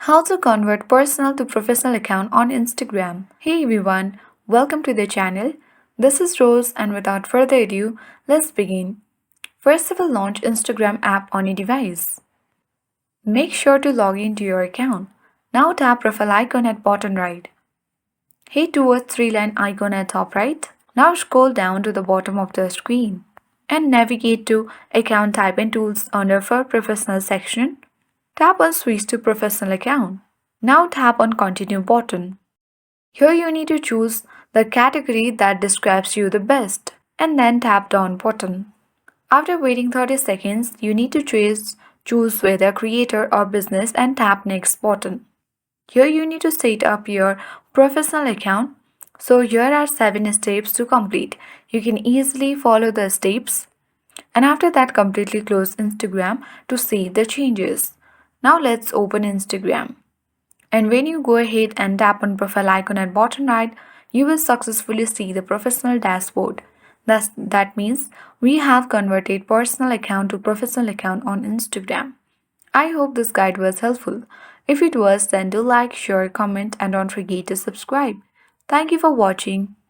How to convert personal to professional account on Instagram. Hey everyone, welcome to the channel. This is Rose and without further ado, let's begin. First of all, launch Instagram app on your device. Make sure to log into your account. Now tap profile icon at bottom right. Head towards three-line icon at top right. Now scroll down to the bottom of the screen and navigate to account type and tools under for professional section. Tap on switch to professional account. Now tap on continue button. Here you need to choose the category that describes you the best and then tap down button. After waiting 30 seconds, you need to choose whether creator or business and tap next button. Here you need to set up your professional account. So here are 7 steps to complete. You can easily follow the steps and after that completely close Instagram to see the changes. Now let's open Instagram. And when you go ahead and tap on profile icon at bottom right, you will successfully see the professional dashboard. That means we have converted personal account to professional account on Instagram. I hope this guide was helpful. If it was, then do like, share, comment and don't forget to subscribe. Thank you for watching.